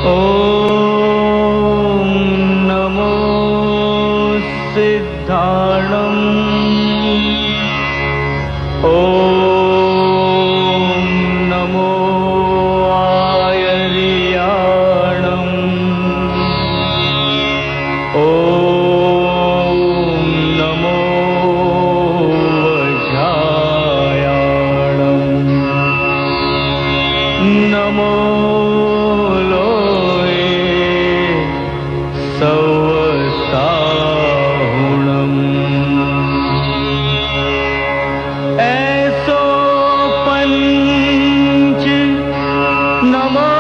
ॐ नमो सिद्धाणम् ॐ नमो आयर्याणम् ॐ नमो वज्रायाणम् नमो ऐसो पंच नमोकारो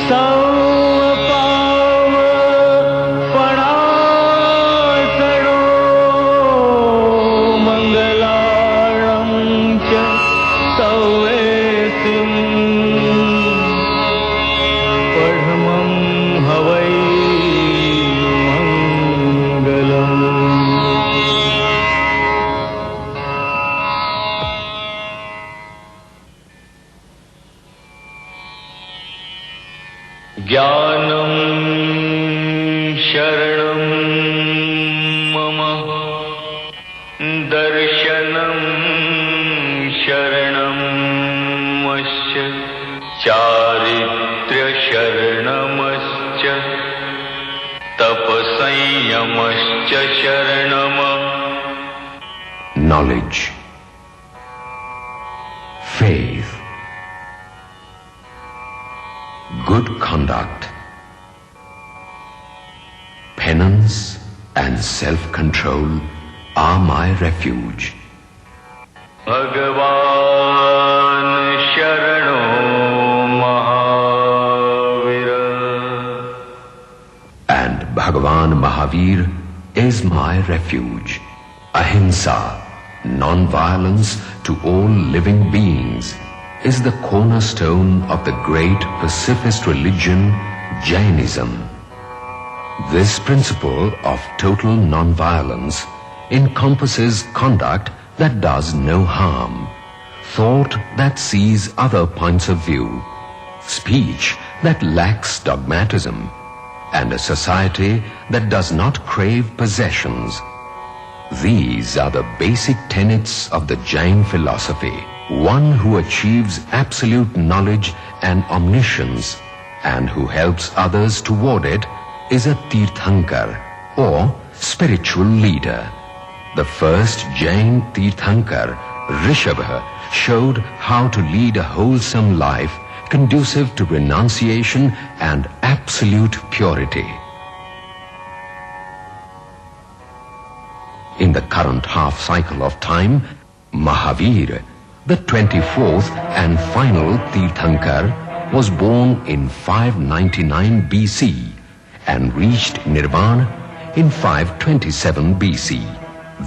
सौपाव पणासरो मंगलाणं च सौवेसिं पढ़मं हवै ज्ञानं शरणं मम दर्शनं शरणं मश्च चारित्र्य शरणमश्च तपसंयमश्च शरणम्. Knowledge, faith, good conduct, penance and self-control are my refuge. Bhagavan Sharano Mahavir And Bhagavan Mahavir is my refuge. Ahimsa, non-violence to all living beings, is the cornerstone of the great pacifist religion, Jainism. This principle of total non-violence encompasses conduct that does no harm, thought that sees other points of view, speech that lacks dogmatism, and a society that does not crave possessions. These are the basic tenets of the Jain philosophy. One who achieves absolute knowledge and omniscience and who helps others toward it is a Tirthankar or spiritual leader. The first Jain Tirthankar, Rishabha, showed how to lead a wholesome life conducive to renunciation and absolute purity. In the current half cycle of time, Mahavir, the 24th and final Tirthankar, was born in 599 BC and reached Nirvana in 527 BC.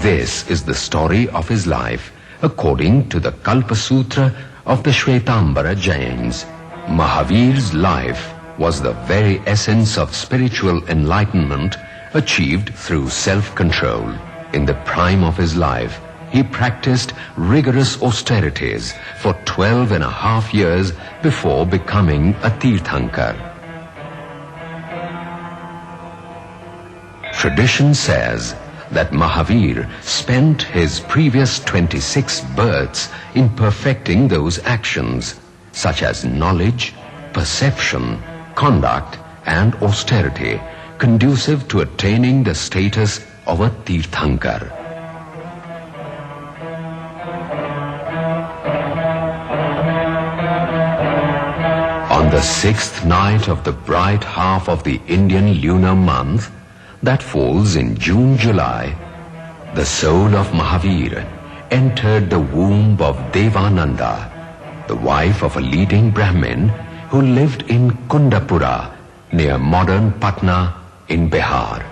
This is the story of his life according to the Kalpa Sutra of the Shvetambara Jains. Mahavir's life was the very essence of spiritual enlightenment achieved through self-control. In the prime of his life, he practiced rigorous austerities for 12 and a half years before becoming a Tirthankar. Tradition says that Mahavir spent his previous 26 births in perfecting those actions, such as knowledge, perception, conduct, and austerity, conducive to attaining the status of a Tirthankar. On the 6th night of the bright half of the Indian lunar month, that falls in June-July, the soul of Mahavir entered the womb of Devananda, the wife of a leading Brahmin who lived in Kundapura, near modern Patna in Bihar.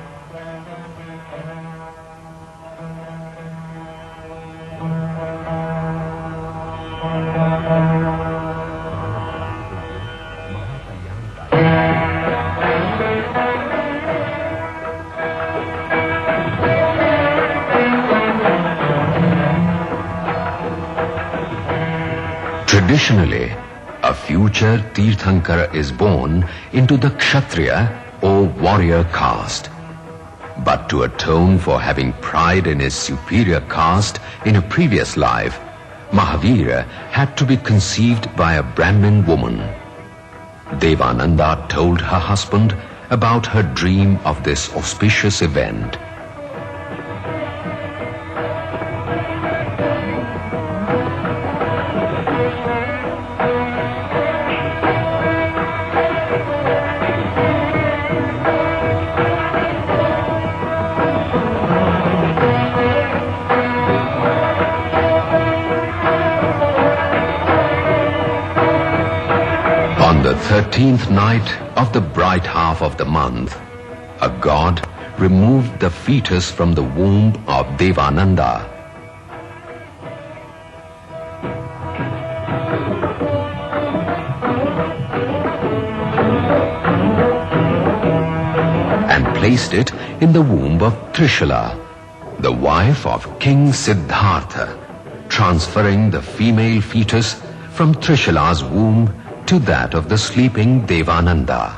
Traditionally, a future Tirthankara is born into the Kshatriya or warrior caste. But to atone for having pride in his superior caste in a previous life, Mahavira had to be conceived by a Brahmin woman. Devananda told her husband about her dream of this auspicious event. On the 13th night of the bright half of the month, a god removed the fetus from the womb of Devananda. And placed it in the womb of Trishula, the wife of King Siddhartha, transferring the female fetus from Trishula's womb to that of the sleeping Devananda.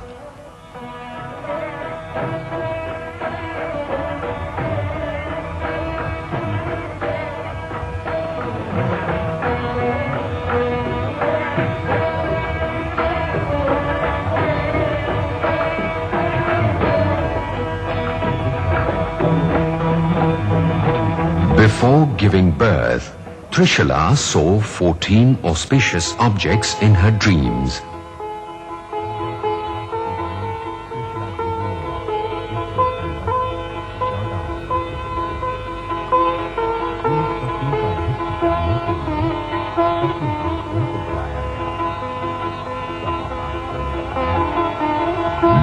Before giving birth, Trishula saw 14 auspicious objects in her dreams.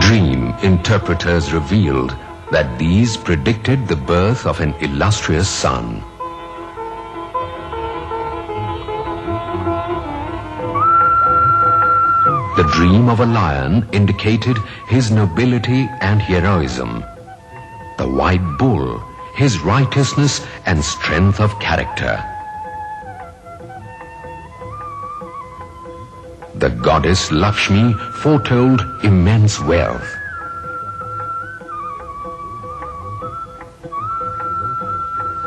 Dream interpreters revealed that these predicted the birth of an illustrious son. The dream of a lion indicated his nobility and heroism. The white bull, his righteousness and strength of character. The goddess Lakshmi foretold immense wealth.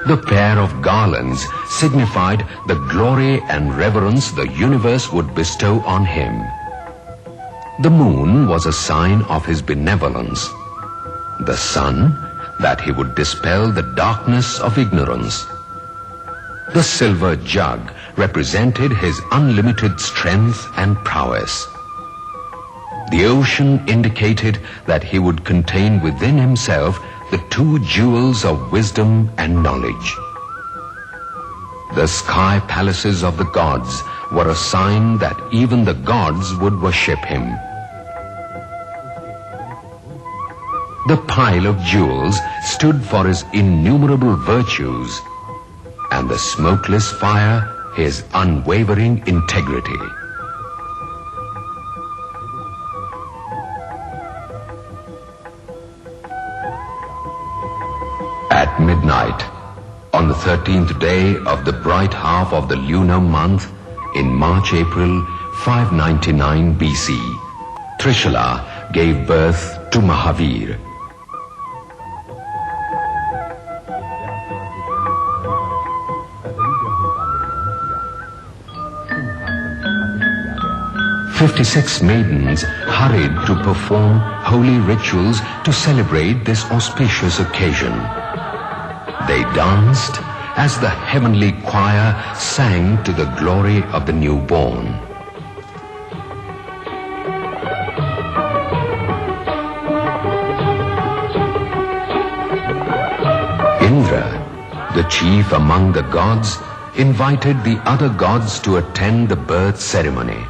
The pair of garlands signified the glory and reverence the universe would bestow on him. The moon was a sign of his benevolence. The sun, that he would dispel the darkness of ignorance. The silver jug represented his unlimited strength and prowess. The ocean indicated that he would contain within himself the two jewels of wisdom and knowledge. The sky palaces of the gods were a sign that even the gods would worship him. The pile of jewels stood for his innumerable virtues, and the smokeless fire his unwavering integrity. At midnight, on the 13th day of the bright half of the lunar month in March-April 599 BC, Trishula gave birth to Mahavir. "56 maidens hurried to perform holy rituals to celebrate this auspicious occasion. They danced as the heavenly choir sang to the glory of the newborn. Indra, the chief among the gods, invited the other gods to attend the birth ceremony.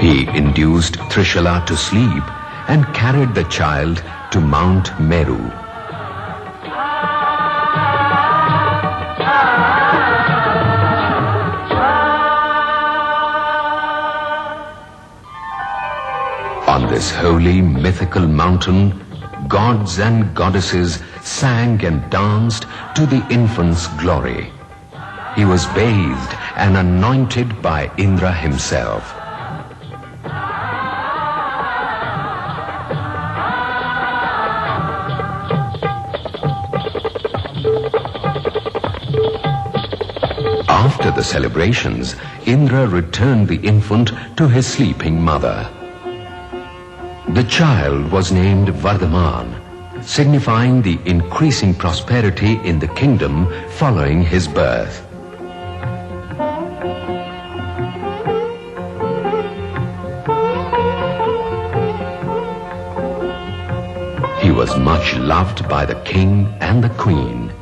He induced Trishula to sleep and carried the child to Mount Meru. this holy mythical mountain, gods and goddesses sang and danced to the infant's glory. He was bathed and anointed by Indra himself. After the celebrations, Indra returned the infant to his sleeping mother. The child was named Vardhaman, signifying the increasing prosperity in the kingdom following his birth. He was much loved by the king and the queen.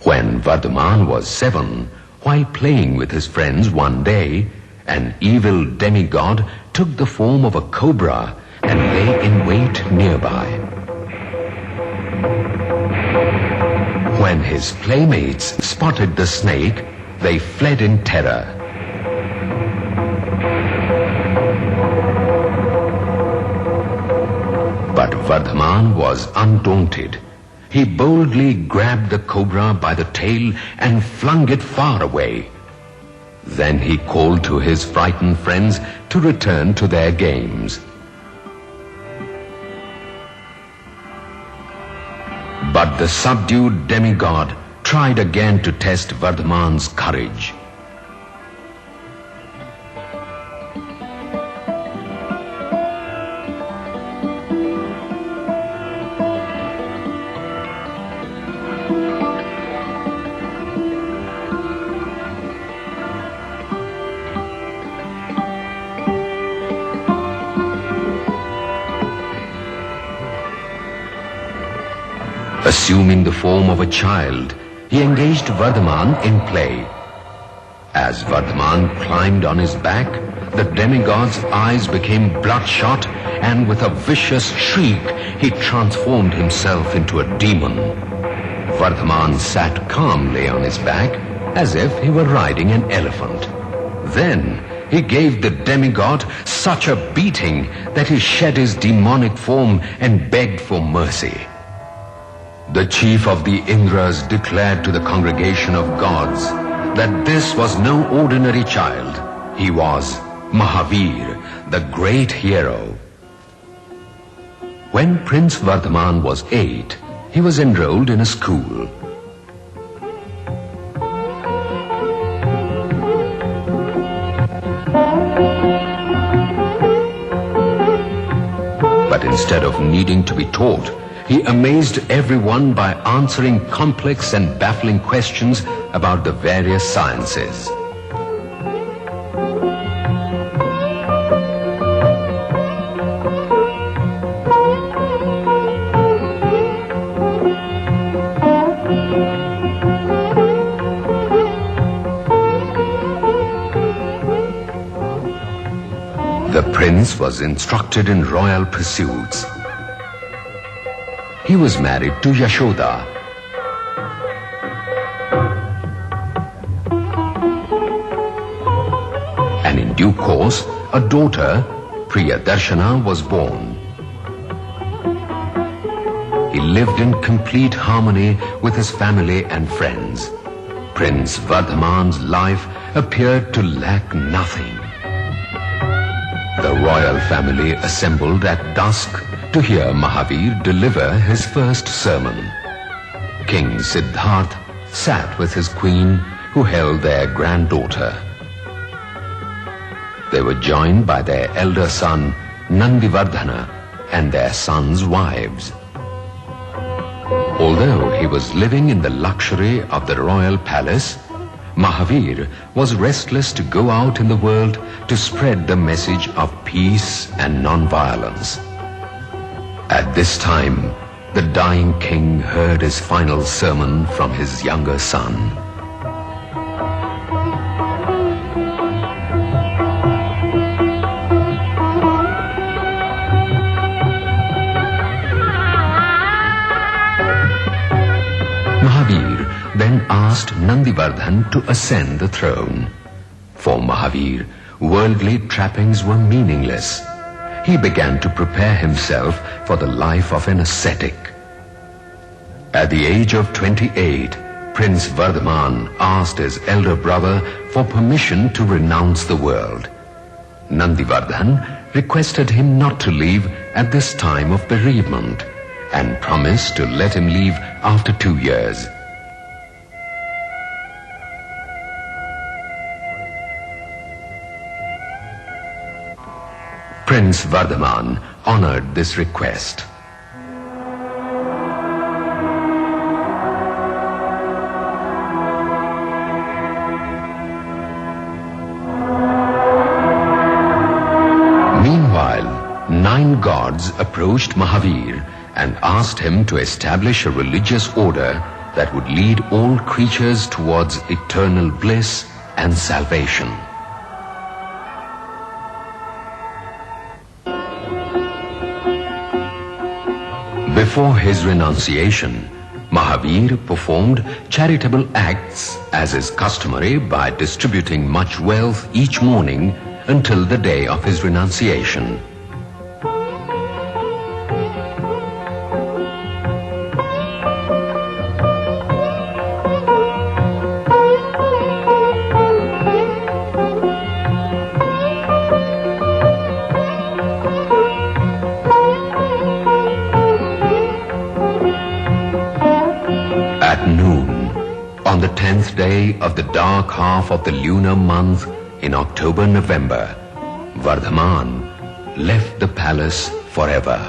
When Vardhaman was 7, while playing with his friends one day, an evil demigod took the form of a cobra and lay in wait nearby. When his playmates spotted the snake, they fled in terror. But Vardhaman was undaunted. He boldly grabbed the cobra by the tail and flung it far away. Then he called to his frightened friends to return to their games. But the subdued demigod tried again to test Vardhaman's courage. Assuming the form of a child, he engaged Vardhaman in play. As Vardhaman climbed on his back, the demigod's eyes became bloodshot, and with a vicious shriek, he transformed himself into a demon. Vardhaman sat calmly on his back, as if he were riding an elephant. Then he gave the demigod such a beating that he shed his demonic form and begged for mercy. The chief of the Indras declared to the congregation of gods that this was no ordinary child. He was Mahavir, the great hero. When Prince Vardhaman was 8, he was enrolled in a school. But instead of needing to be taught, he amazed everyone by answering complex and baffling questions about the various sciences. The prince was instructed in royal pursuits. He was married to Yashoda. And in due course, a daughter, Priyadarshana, was born. He lived in complete harmony with his family and friends. Prince Vardhaman's life appeared to lack nothing. The royal family assembled at dusk to hear Mahavir deliver his first sermon. King Siddhartha sat with his queen, who held their granddaughter. They were joined by their elder son, Nandivardhana, and their sons' wives. Although he was living in the luxury of the royal palace, Mahavir was restless to go out in the world to spread the message of peace and non-violence. At this time, the dying king heard his final sermon from his younger son. Mahavir then asked Nandivardhan to ascend the throne. For Mahavir, worldly trappings were meaningless. He began to prepare himself for the life of an ascetic. At the age of 28, Prince Vardhaman asked his elder brother for permission to renounce the world. Nandivardhan requested him not to leave at this time of bereavement and promised to let him leave after 2 years. Prince Vardhaman honored this request. Meanwhile, 9 gods approached Mahavir and asked him to establish a religious order that would lead all creatures towards eternal bliss and salvation. Before his renunciation, Mahavir performed charitable acts as is customary by distributing much wealth each morning until the day of his renunciation. At noon, on the 10th day of the dark half of the lunar month in October-November, Vardhaman left the palace forever.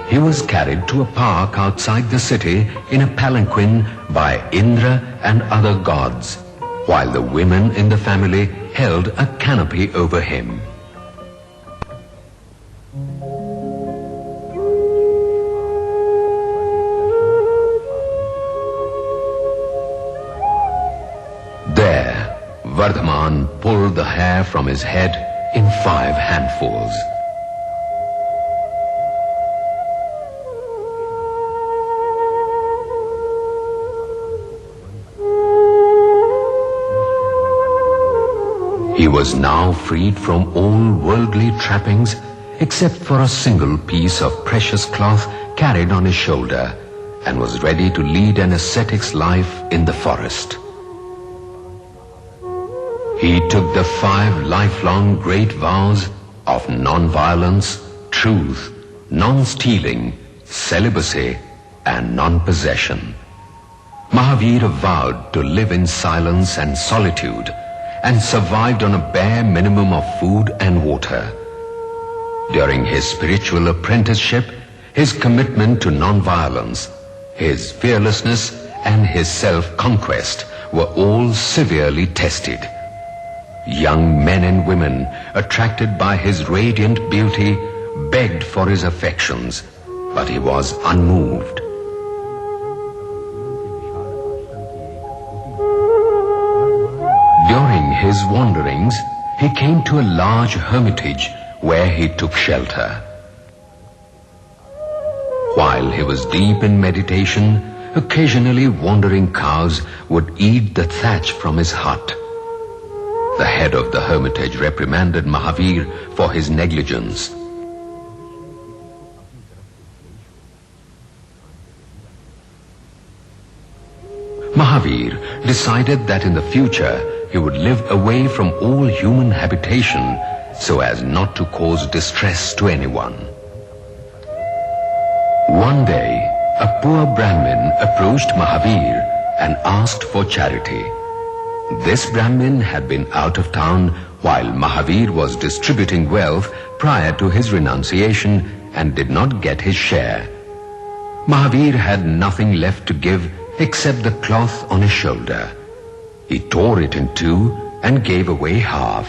He was carried to a park outside the city in a palanquin by Indra and other gods, while the women in the family held a canopy over him. There, Vardhaman pulled the hair from his head in 5 handfuls. He was now freed from all worldly trappings except for a single piece of precious cloth carried on his shoulder, and was ready to lead an ascetic's life in the forest. He took the 5 lifelong great vows of non-violence, truth, non-stealing, celibacy, and non-possession. Mahavir vowed to live in silence and solitude and survived on a bare minimum of food and water. During his spiritual apprenticeship, his commitment to non-violence, his fearlessness, and his self-conquest were all severely tested. Young men and women, attracted by his radiant beauty, begged for his affections, but he was unmoved. During his wanderings, he came to a large hermitage where he took shelter. While he was deep in meditation, occasionally wandering cows would eat the thatch from his hut. The head of the hermitage reprimanded Mahavir for his negligence. Mahavir decided that in the future he would live away from all human habitation so as not to cause distress to anyone. One day, a poor Brahmin approached Mahavir and asked for charity. This Brahmin had been out of town while Mahavir was distributing wealth prior to his renunciation and did not get his share. Mahavir had nothing left to give except the cloth on his shoulder. He tore it in two and gave away half.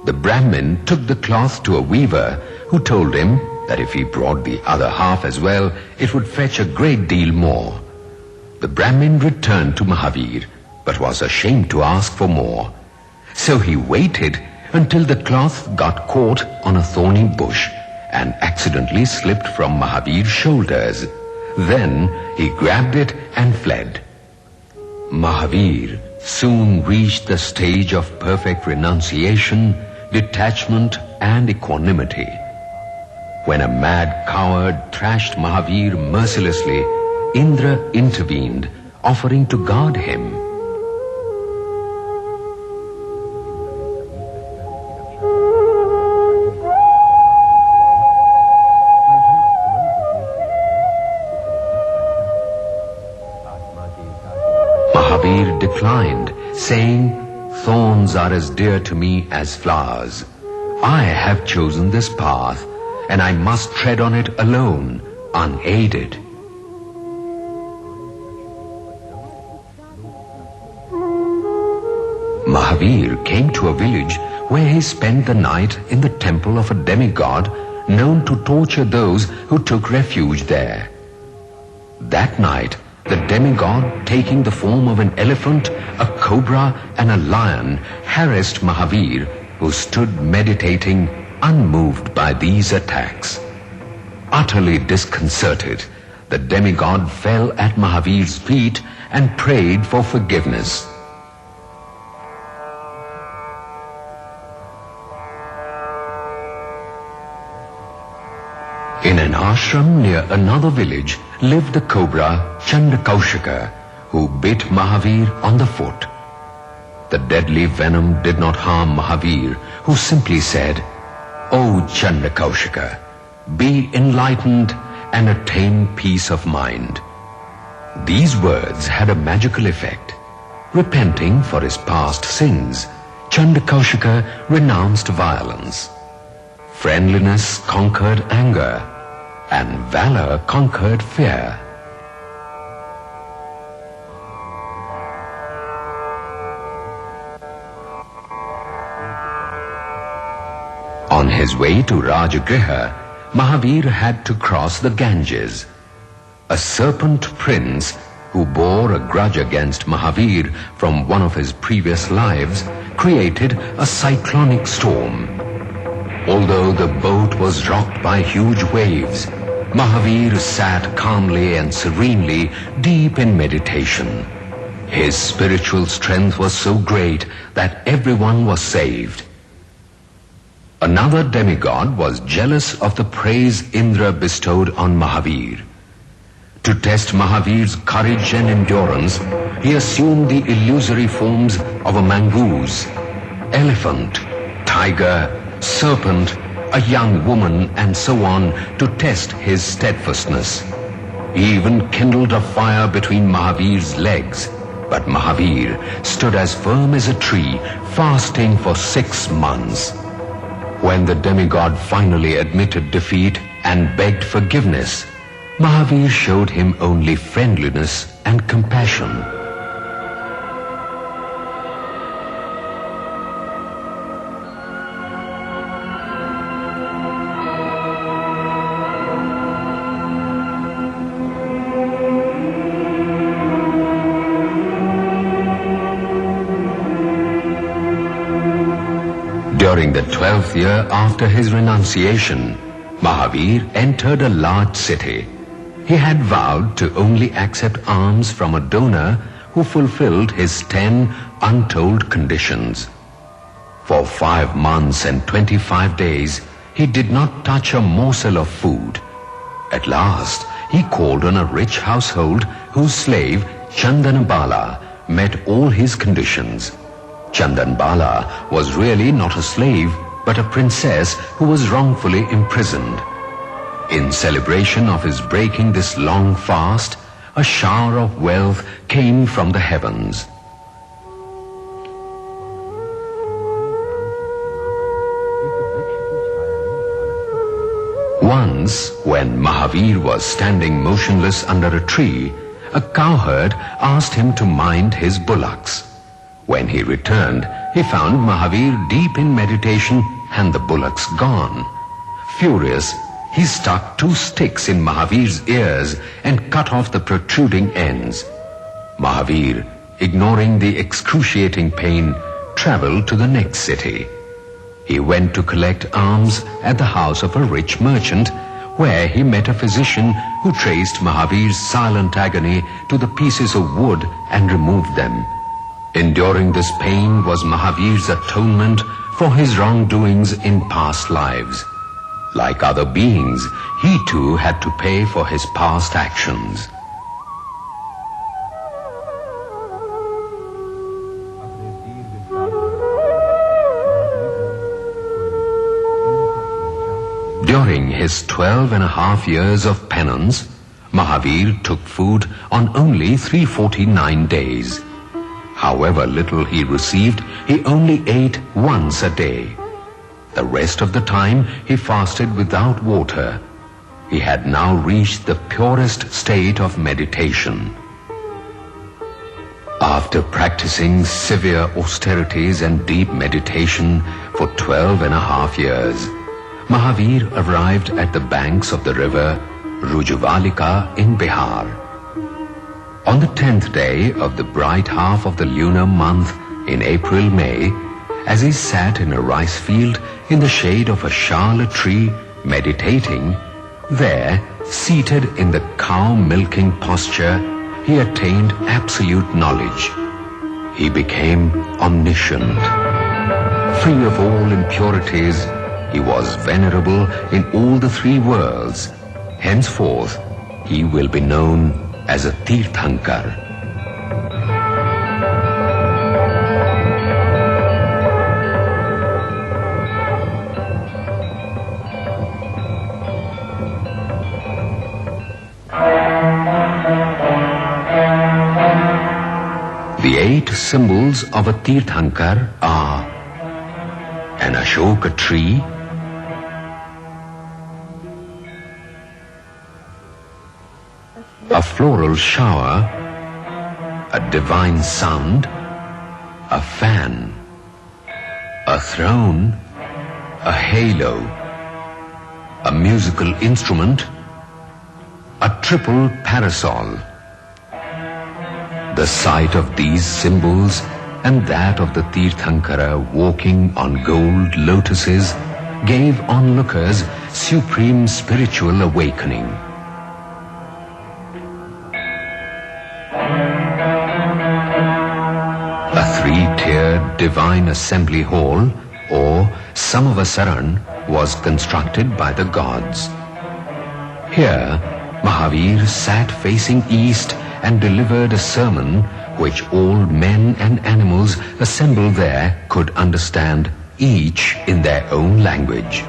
The Brahmin took the cloth to a weaver, who told him that if he brought the other half as well, it would fetch a great deal more. The Brahmin returned to Mahavir, but was ashamed to ask for more. So he waited until the cloth got caught on a thorny bush and accidentally slipped from Mahavir's shoulders. Then he grabbed it and fled. Mahavir soon reached the stage of perfect renunciation, detachment and equanimity. When a mad coward thrashed Mahavir mercilessly, Indra intervened, offering to guard him. Mahavir declined, saying, "Thorns are as dear to me as flowers. I have chosen this path, and I must tread on it alone, unaided." Mahavir came to a village where he spent the night in the temple of a demigod known to torture those who took refuge there. That night, the demigod, taking the form of an elephant, a cobra, and a lion, harassed Mahavir, who stood meditating, unmoved by these attacks. Utterly disconcerted, the demigod fell at Mahavir's feet and prayed for forgiveness. In an ashram near another village lived the cobra Chandakaushika, who bit Mahavir on the foot. The deadly venom did not harm Mahavir, who simply said, "O Chandakaushika, be enlightened and attain peace of mind." These words had a magical effect. Repenting for his past sins, Chandakaushika renounced violence. Friendliness conquered anger, and valor conquered fear. On his way to Rajagriha, Mahavir had to cross the Ganges. A serpent prince who bore a grudge against Mahavir from one of his previous lives created a cyclonic storm. Although the boat was rocked by huge waves, Mahavir sat calmly and serenely, deep in meditation. His spiritual strength was so great that everyone was saved. Another demigod was jealous of the praise Indra bestowed on Mahavir. To test Mahavir's courage and endurance, he assumed the illusory forms of a mongoose, elephant, tiger, serpent, a young woman, and so on to test his steadfastness. He even kindled a fire between Mahavir's legs, but Mahavir stood as firm as a tree, fasting for 6 months. When the demigod finally admitted defeat and begged forgiveness, Mahavir showed him only friendliness and compassion. During the 12th year after his renunciation, Mahavir entered a large city. He had vowed to only accept alms from a donor who fulfilled his 10 untold conditions. For 5 months and 25 days, he did not touch a morsel of food. At last, he called on a rich household whose slave, Chandanabala, met all his conditions. Chandanbala was really not a slave, but a princess who was wrongfully imprisoned. In celebration of his breaking this long fast, a shower of wealth came from the heavens. Once, when Mahavir was standing motionless under a tree, a cowherd asked him to mind his bullocks. When he returned, he found Mahavir deep in meditation and the bullocks gone. Furious, he stuck 2 sticks in Mahavir's ears and cut off the protruding ends. Mahavir, ignoring the excruciating pain, traveled to the next city. He went to collect alms at the house of a rich merchant, where he met a physician who traced Mahavir's silent agony to the pieces of wood and removed them. Enduring this pain was Mahavir's atonement for his wrongdoings in past lives. Like other beings, he too had to pay for his past actions. During his 12.5 years of penance, Mahavir took food on only 349 days. However little he received, he only ate once a day. The rest of the time he fasted without water. He had now reached the purest state of meditation. After practicing severe austerities and deep meditation for 12.5 years, Mahavir arrived at the banks of the river Rujavalika in Bihar. On the 10th day of the bright half of the lunar month in April-May, as he sat in a rice field in the shade of a shala tree meditating, there, seated in the cow-milking posture, he attained absolute knowledge. He became omniscient. Free of all impurities, he was venerable in all the 3 worlds. Henceforth, he will be known as a Tirthankar. The 8 symbols of a Tirthankar are an Ashoka tree, a floral shower, a divine sound, a fan, a throne, a halo, a musical instrument, a triple parasol. The sight of these symbols and that of the Tirthankara walking on gold lotuses gave onlookers supreme spiritual awakening. A 3-tiered divine assembly hall, or Samavasaran, was constructed by the gods. Here, Mahavir sat facing east and delivered a sermon which all men and animals assembled there could understand, each in their own language.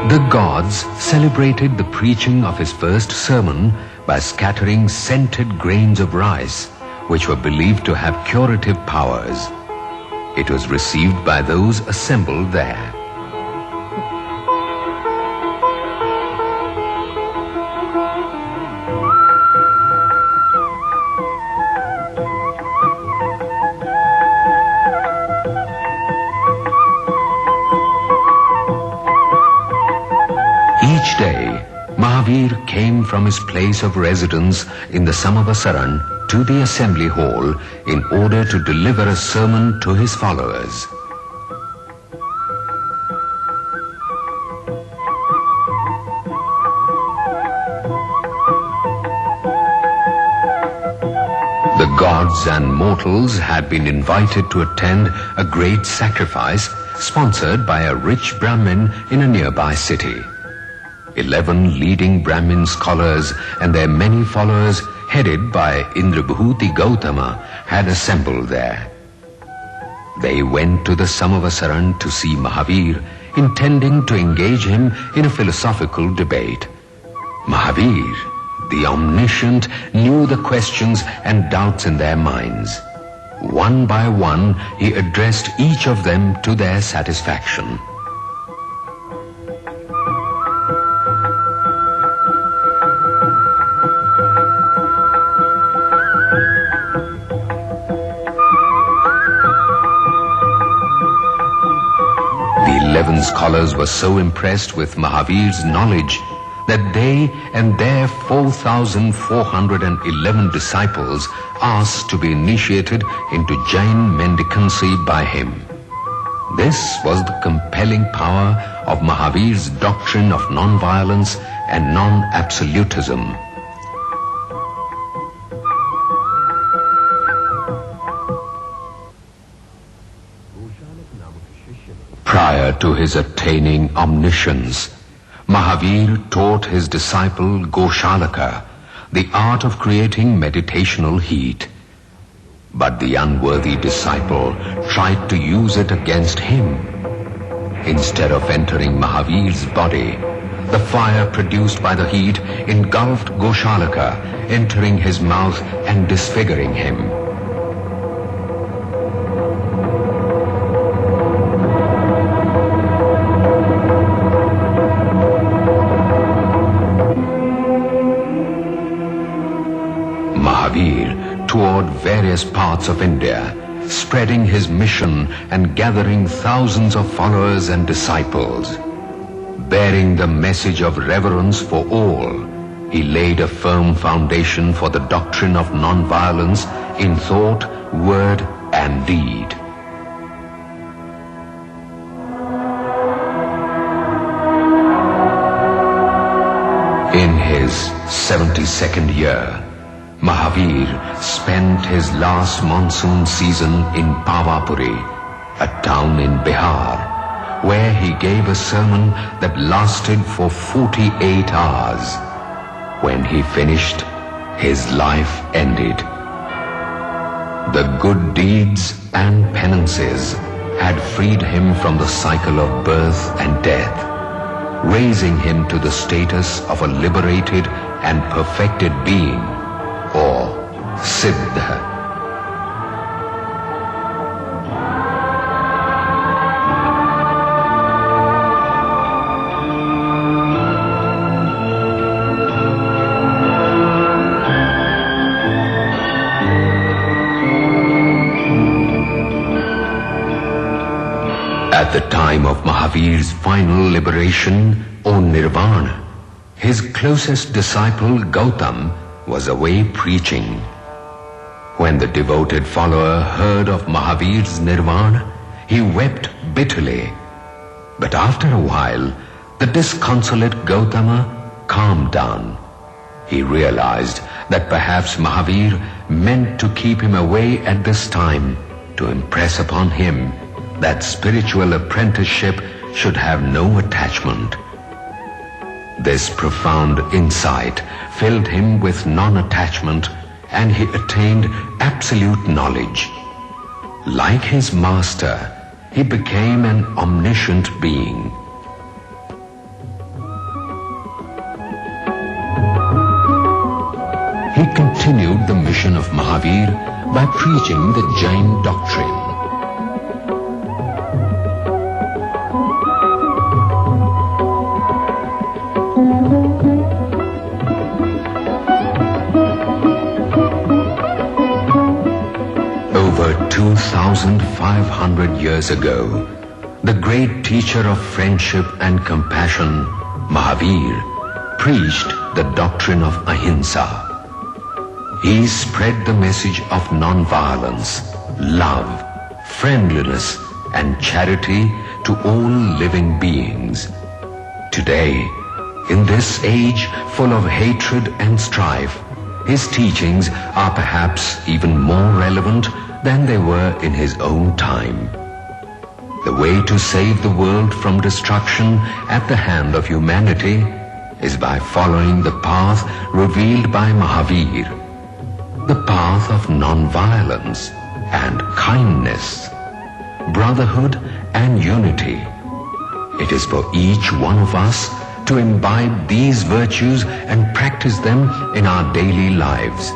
The gods celebrated the preaching of his first sermon by scattering scented grains of rice, which were believed to have curative powers. It was received by those assembled there. Each day, Mahavir came from his place of residence in the Samavasaran to the assembly hall in order to deliver a sermon to his followers. The gods and mortals had been invited to attend a great sacrifice sponsored by a rich Brahmin in a nearby city. 11 leading Brahmin scholars and their many followers, headed by Indrabhuti Gautama, had assembled there. They went to the Samavasaran to see Mahavir, intending to engage him in a philosophical debate. Mahavir, the omniscient, knew the questions and doubts in their minds. One by one, he addressed each of them to their satisfaction. The 11 scholars were so impressed with Mahavir's knowledge that they and their 4,411 disciples asked to be initiated into Jain mendicancy by him. This was the compelling power of Mahavir's doctrine of non-violence and non-absolutism. Prior to his attaining omniscience, Mahavir taught his disciple Goshalaka the art of creating meditational heat. But the unworthy disciple tried to use it against him. Instead of entering Mahavir's body, the fire produced by the heat engulfed Goshalaka, entering his mouth and disfiguring him. Mahavir toured various parts of India, spreading his mission and gathering thousands of followers and disciples. Bearing the message of reverence for all, he laid a firm foundation for the doctrine of non-violence in thought, word, and deed. In his 72nd year, Mahavir spent his last monsoon season in Pavapuri, a town in Bihar, where he gave a sermon that lasted for 48 hours. When he finished, his life ended. The good deeds and penances had freed him from the cycle of birth and death, raising him to the status of a liberated and perfected being, or Siddha. At the time of Mahavir's final liberation, or Nirvana, his closest disciple Gautam was away preaching. When the devoted follower heard of Mahavir's Nirvana, he wept bitterly. But after a while, the disconsolate Gautama calmed down. He realized that perhaps Mahavir meant to keep him away at this time to impress upon him that spiritual apprenticeship should have no attachment. This profound insight filled him with non-attachment, and he attained absolute knowledge. Like his master, he became an omniscient being. He continued the mission of Mahavir by preaching the Jain doctrine. Over 2,500 years ago, the great teacher of friendship and compassion, Mahavir, preached the doctrine of ahimsa. He spread the message of non-violence, love, friendliness, and charity to all living beings. Today, in this age full of hatred and strife, his teachings are perhaps even more relevant than they were in his own time. The way to save the world from destruction at the hand of humanity is by following the path revealed by Mahavir, the path of non-violence and kindness, brotherhood and unity. It is for each one of us to imbibe these virtues and practice them in our daily lives.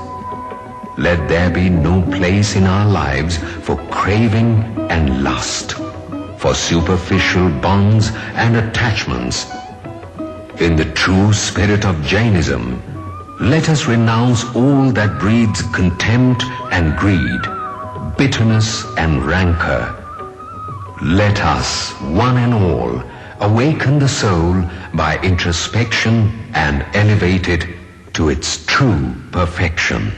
Let there be no place in our lives for craving and lust, for superficial bonds and attachments. In the true spirit of Jainism, let us renounce all that breeds contempt and greed, bitterness and rancor. Let us, one and all, awaken the soul by introspection and elevate it to its true perfection.